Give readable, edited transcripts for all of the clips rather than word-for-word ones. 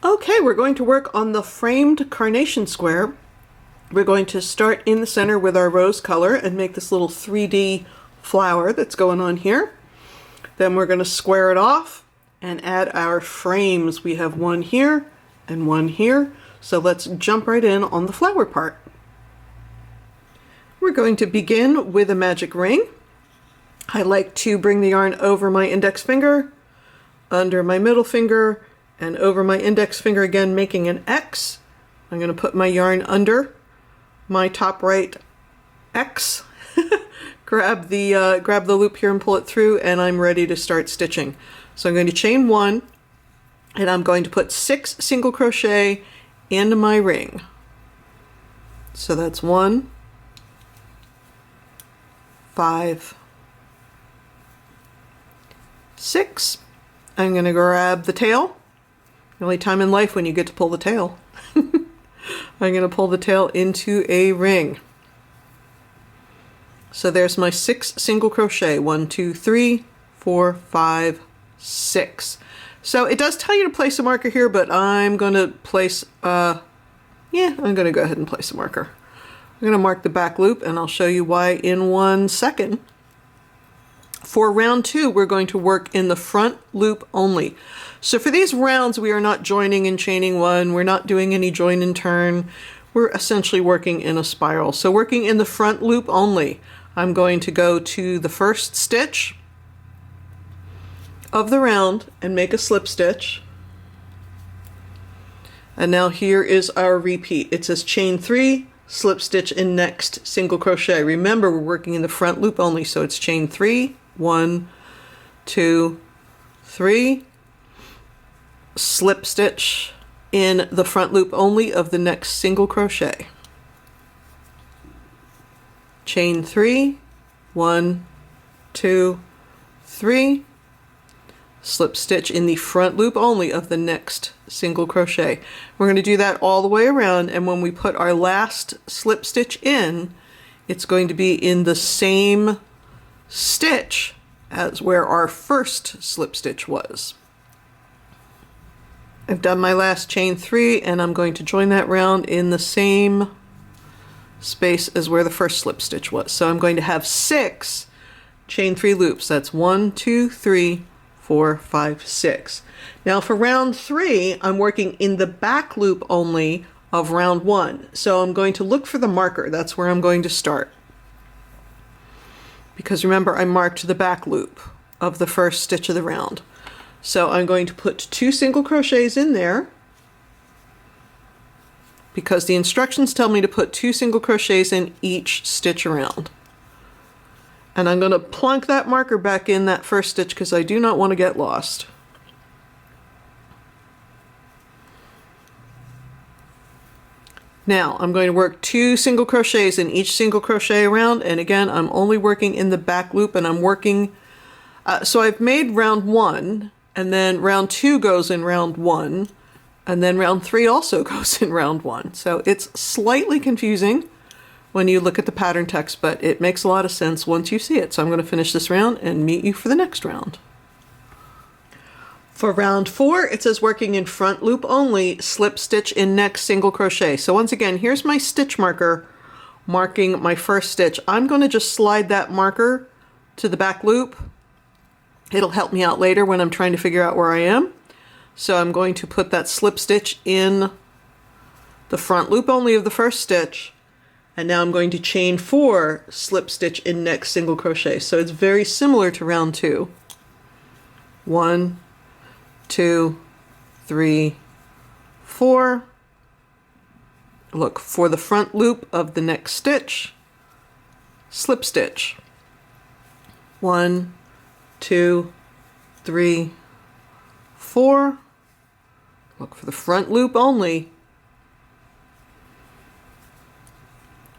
Okay, we're going to work on the framed carnation square. We're going to start in the center with our rose color and make this little 3D flower that's going on here. Then we're going to square it off and add our frames. We have one here and one here. So let's jump right in on the flower part. We're going to begin with a magic ring. I like to bring the yarn over my index finger, under my middle finger, and over my index finger again, making an X. I'm going to put my yarn under my top right X, grab the loop here and pull it through, and I'm ready to start stitching. So I'm going to chain one, and I'm going to put 6 single crochet in my ring. So that's 1, 5, 6. I'm going to grab the tail. The only time in life when you get to pull the tail. I'm going to pull the tail into a ring. So there's my 6 single crochet. 1, 2, 3, 4, 5, 6. So it does tell you to place a marker here, but I'm going to place, I'm going to go ahead and place a marker. I'm going to mark the back loop, and I'll show you why in 1 second. For round 2, we're going to work in the front loop only. So for these rounds, we are not joining and chaining one. We're not doing any join and turn. We're essentially working in a spiral. So working in the front loop only, I'm going to go to the first stitch of the round and make a slip stitch. And now here is our repeat. It says chain 3, slip stitch in next single crochet. Remember, we're working in the front loop only, so it's chain 3, 1, 2, 3, slip stitch in the front loop only of the next single crochet. Chain 3, 1, 2, 3, slip stitch in the front loop only of the next single crochet. We're going to do that all the way around, and when we put our last slip stitch in, it's going to be in the same stitch as where our first slip stitch was. I've done my last chain 3, and I'm going to join that round in the same space as where the first slip stitch was. So I'm going to have 6 chain 3 loops. That's 1, 2, 3, 4, 5, 6. Now for round 3, I'm working in the back loop only of round 1. So I'm going to look for the marker. That's where I'm going to start. Because remember, I marked the back loop of the first stitch of the round. So I'm going to put 2 single crochets in there, because the instructions tell me to put 2 single crochets in each stitch around. And I'm going to plunk that marker back in that first stitch because I do not want to get lost. Now I'm going to work 2 single crochets in each single crochet around, and again I'm only working in the back loop, and I'm working, so I've made round 1, and then round 2 goes in round 1, and then round 3 also goes in round 1. So it's slightly confusing when you look at the pattern text, but it makes a lot of sense once you see it. So I'm going to finish this round and meet you for the next round. For round 4, it says working in front loop only, slip stitch in next single crochet. So once again, here's my stitch marker marking my first stitch. I'm going to just slide that marker to the back loop. It'll help me out later when I'm trying to figure out where I am. So I'm going to put that slip stitch in the front loop only of the first stitch. And now I'm going to chain 4, slip stitch in next single crochet. So it's very similar to round 2. 1, 2, 3, 4. Look for the front loop of the next stitch, slip stitch. 1, 2, 3, 4. Look for the front loop only.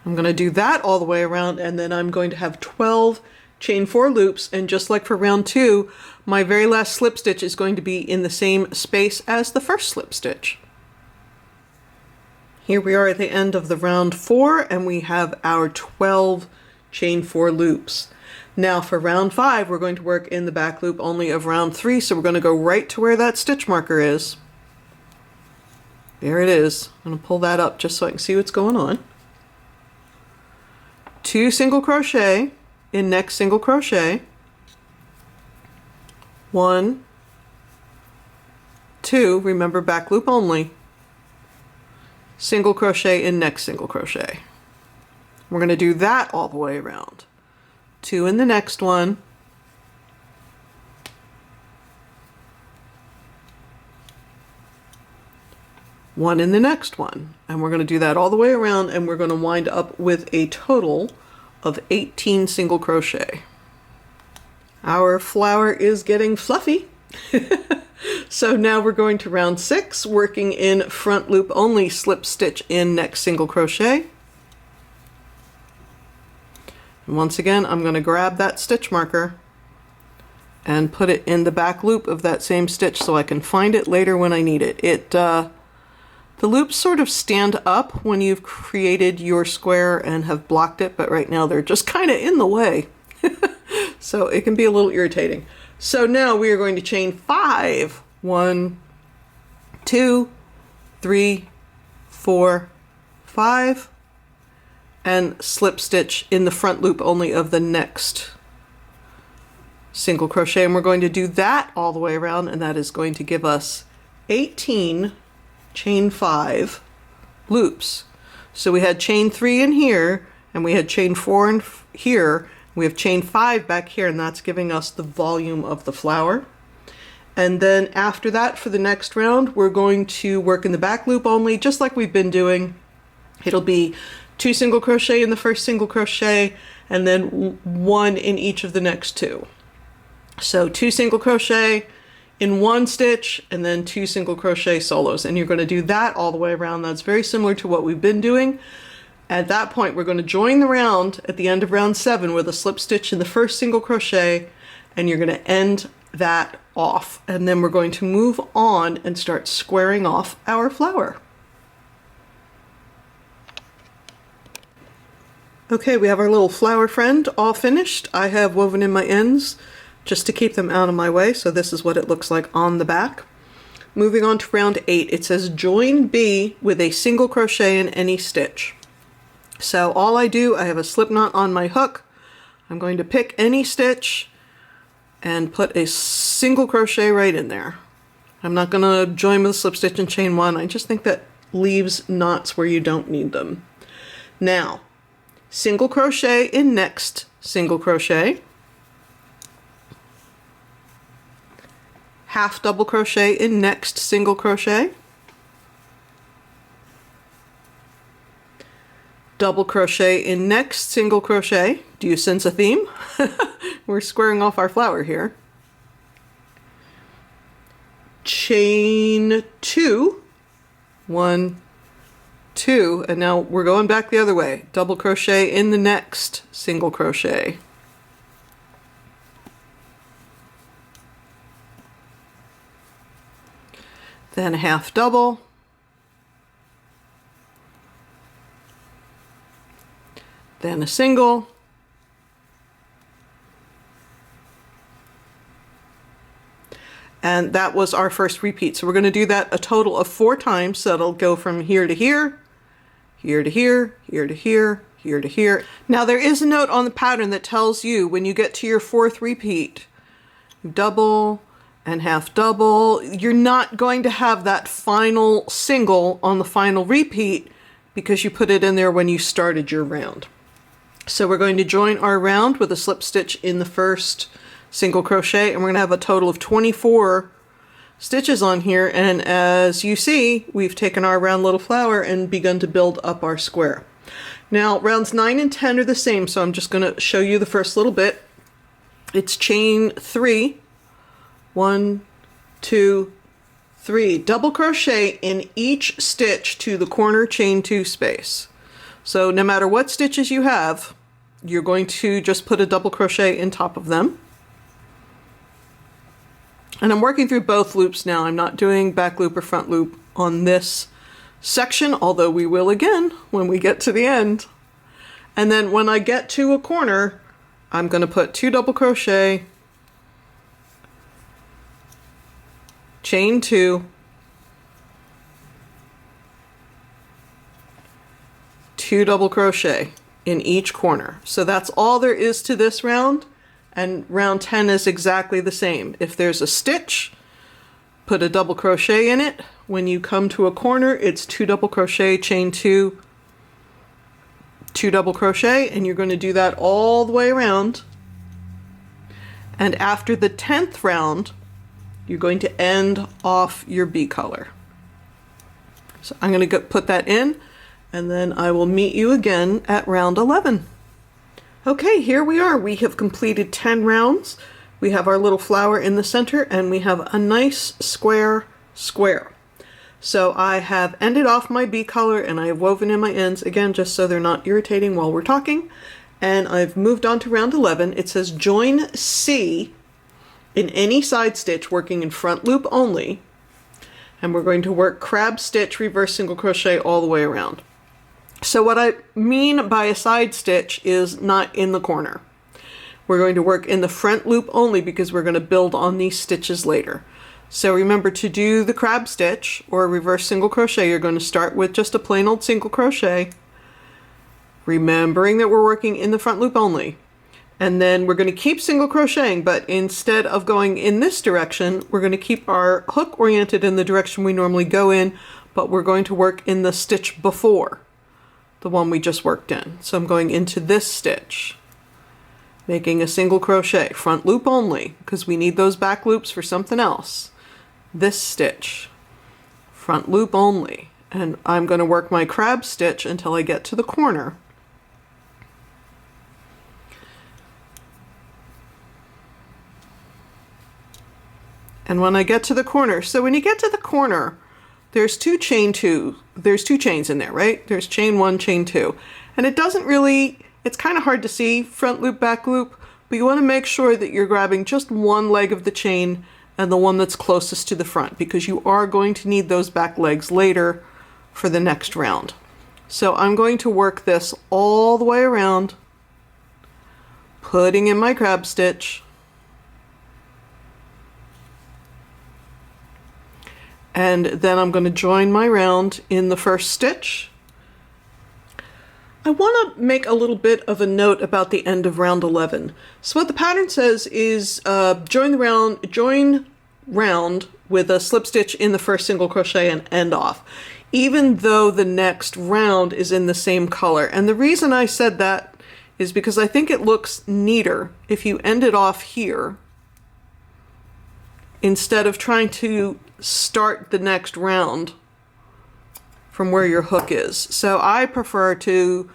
I'm going to do that all the way around, and then I'm going to have 12 chain 4 loops, and just like for round 2, my very last slip stitch is going to be in the same space as the first slip stitch. Here we are at the end of the round 4, and we have our 12 chain 4 loops. Now for round 5, we're going to work in the back loop only of round 3, so we're going to go right to where that stitch marker is. There it is. I'm going to pull that up just so I can see what's going on. 2 single crochet in next single crochet, 1, 2, remember back loop only, single crochet in next single crochet. We're going to do that all the way around. 2 in the next one, 1 in the next one, and we're going to do that all the way around, and we're going to wind up with a total of 18 single crochet. Our flower is getting fluffy. So now we're going to round 6, working in front loop only, slip stitch in next single crochet. And once again, I'm going to grab that stitch marker and put it in the back loop of that same stitch so I can find it later when I need it. The loops sort of stand up when you've created your square and have blocked it, but right now they're just kind of in the way. So it can be a little irritating. So now we are going to chain 5. 1, 2, 3, 4, 5, and slip stitch in the front loop only of the next single crochet. And we're going to do that all the way around, and that is going to give us 18 chain 5 loops. So we had chain 3 in here, and we had chain 4 in here. We have chain 5 back here, and that's giving us the volume of the flower. And then after that, for the next round, we're going to work in the back loop only, just like we've been doing. It'll be 2 single crochet in the first single crochet, and then 1 in each of the next 2. So 2 single crochet in 1 stitch, and then 2 single crochet solos. And you're going to do that all the way around. That's very similar to what we've been doing. At that point, we're going to join the round at the end of round 7 with a slip stitch in the first single crochet, and you're going to end that off. And then we're going to move on and start squaring off our flower. Okay, we have our little flower friend all finished. I have woven in my ends just to keep them out of my way, so this is what it looks like on the back. Moving on to round 8, it says join B with a single crochet in any stitch. So all I do, I have a slip knot on my hook. I'm going to pick any stitch and put a single crochet right in there. I'm not going to join with a slip stitch and chain 1. I just think that leaves knots where you don't need them. Now, single crochet in next single crochet, half double crochet in next single crochet, double crochet in next single crochet. Do you sense a theme? We're squaring off our flower here. Chain 2, 1, 2, and now we're going back the other way. Double crochet in the next single crochet. Then a half double, then a single, and that was our first repeat. So we're going to do that a total of 4 times. So it'll go from here to here, here to here, here to here, here to here. Now there is a note on the pattern that tells you when you get to your 4th repeat, double and half double, you're not going to have that final single on the final repeat because you put it in there when you started your round. So we're going to join our round with a slip stitch in the first single crochet, and we're going to have a total of 24 stitches on here. And as you see, we've taken our round little flower and begun to build up our square. Now rounds 9 and 10 are the same, so I'm just going to show you the first little bit. It's chain 3, 1, 2, 3, double crochet in each stitch to the corner chain 2 space. So no matter what stitches you have, you're going to just put a double crochet in top of them. And I'm working through both loops now. I'm not doing back loop or front loop on this section, although we will again when we get to the end. And then when I get to a corner, I'm going to put 2 double crochet, chain 2, 2 double crochet in each corner. So that's all there is to this round, and round 10 is exactly the same. If there's a stitch, put a double crochet in it. When you come to a corner, it's 2 double crochet, chain 2, 2 double crochet, and you're going to do that all the way around. And after the 10th round, you're going to end off your bee color. So I'm going to put that in, and then I will meet you again at round 11. Okay, here we are. We have completed 10 rounds. We have our little flower in the center, and we have a nice square square. So I have ended off my bee color, and I have woven in my ends, again, just so they're not irritating while we're talking. And I've moved on to round 11. It says join C in any side stitch working in front loop only. And we're going to work crab stitch, reverse single crochet all the way around. So what I mean by a side stitch is not in the corner. We're going to work in the front loop only because we're going to build on these stitches later. So remember, to do the crab stitch or reverse single crochet, you're going to start with just a plain old single crochet, remembering that we're working in the front loop only. And then we're going to keep single crocheting, but instead of going in this direction, we're going to keep our hook oriented in the direction we normally go in, but we're going to work in the stitch before the one we just worked in. So I'm going into this stitch, making a single crochet, front loop only, because we need those back loops for something else. This stitch, front loop only, and I'm going to work my crab stitch until I get to the corner. And when I get to the corner, so when you get to the corner, there's two chains in there, right? There's chain 1, chain 2. And it doesn't really, it's kind of hard to see front loop, back loop, but you want to make sure that you're grabbing just one leg of the chain and the one that's closest to the front, because you are going to need those back legs later for the next round. So I'm going to work this all the way around, putting in my crab stitch, and then I'm going to join my round in the first stitch. I want to make a little bit of a note about the end of round 11. So what the pattern says is join round with a slip stitch in the first single crochet and end off, even though the next round is in the same color. And the reason I said that is because I think it looks neater if you end it off here instead of trying to start the next round from where your hook is. So I prefer to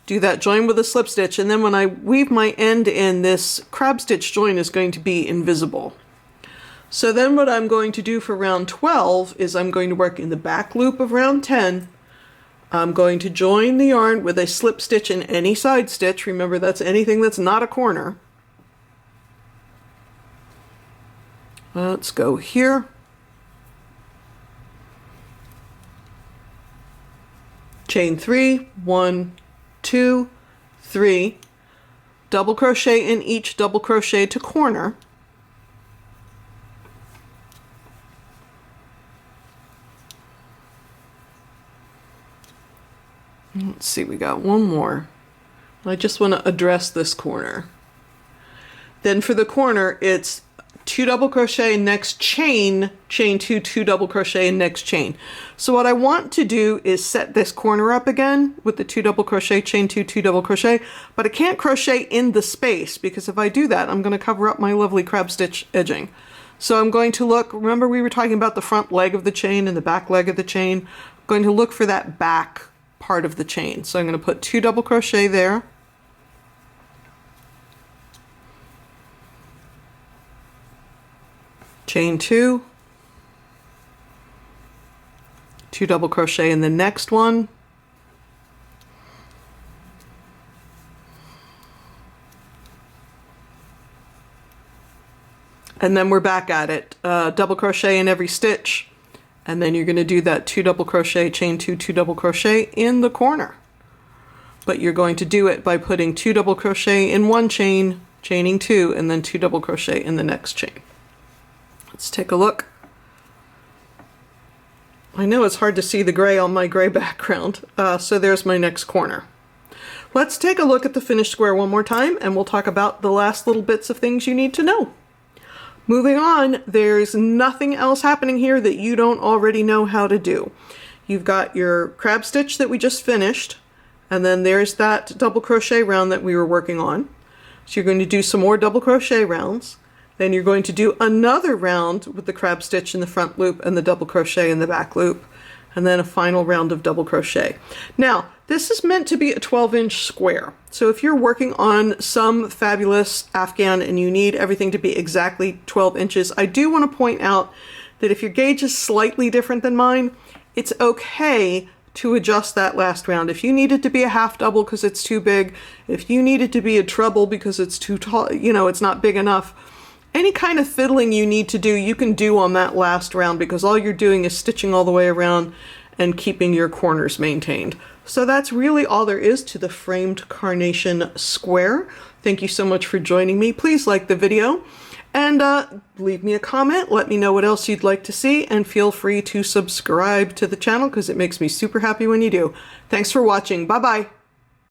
do that join with a slip stitch, and then when I weave my end in, this crab stitch join is going to be invisible. So then what I'm going to do for round 12 is I'm going to work in the back loop of round 10. I'm going to join the yarn with a slip stitch in any side stitch. Remember, that's anything that's not a corner. Let's go here. Chain 3, 1, 2, 3, double crochet in each double crochet to corner. Let's see, we got one more. I just want to address this corner. Then for the corner, it's 2 double crochet, next chain, chain 2, 2 double crochet, and next chain. So what I want to do is set this corner up again with the 2 double crochet, chain 2, 2 double crochet, but I can't crochet in the space, because if I do that, I'm going to cover up my lovely crab stitch edging. So I'm going to look, remember we were talking about the front leg of the chain and the back leg of the chain. I'm going to look for that back part of the chain. So I'm going to put 2 double crochet there. Chain 2, 2 double crochet in the next one, and then we're back at it. Double crochet in every stitch, and then you're going to do that 2 double crochet, chain 2, 2 double crochet in the corner. But you're going to do it by putting 2 double crochet in one chain, chaining 2, and then 2 double crochet in the next chain. Let's take a look. I know it's hard to see the gray on my gray background. So there's my next corner. Let's take a look at the finished square one more time, and we'll talk about the last little bits of things you need to know. Moving on, there's nothing else happening here that you don't already know how to do. You've got your crab stitch that we just finished, and then there's that double crochet round that we were working on. So you're going to do some more double crochet rounds. Then you're going to do another round with the crab stitch in the front loop and the double crochet in the back loop, and then a final round of double crochet. Now, this is meant to be a 12-inch square. So if you're working on some fabulous Afghan and you need everything to be exactly 12 inches, I do want to point out that if your gauge is slightly different than mine, it's okay to adjust that last round. If you need it to be a half double because it's too big, if you need it to be a treble because it's too tall, you know, it's not big enough, any kind of fiddling you need to do, you can do on that last round, because all you're doing is stitching all the way around and keeping your corners maintained. So that's really all there is to the Framed Carnation Square. Thank you so much for joining me. Please like the video and leave me a comment. Let me know what else you'd like to see, and feel free to subscribe to the channel because it makes me super happy when you do. Thanks for watching. Bye-bye.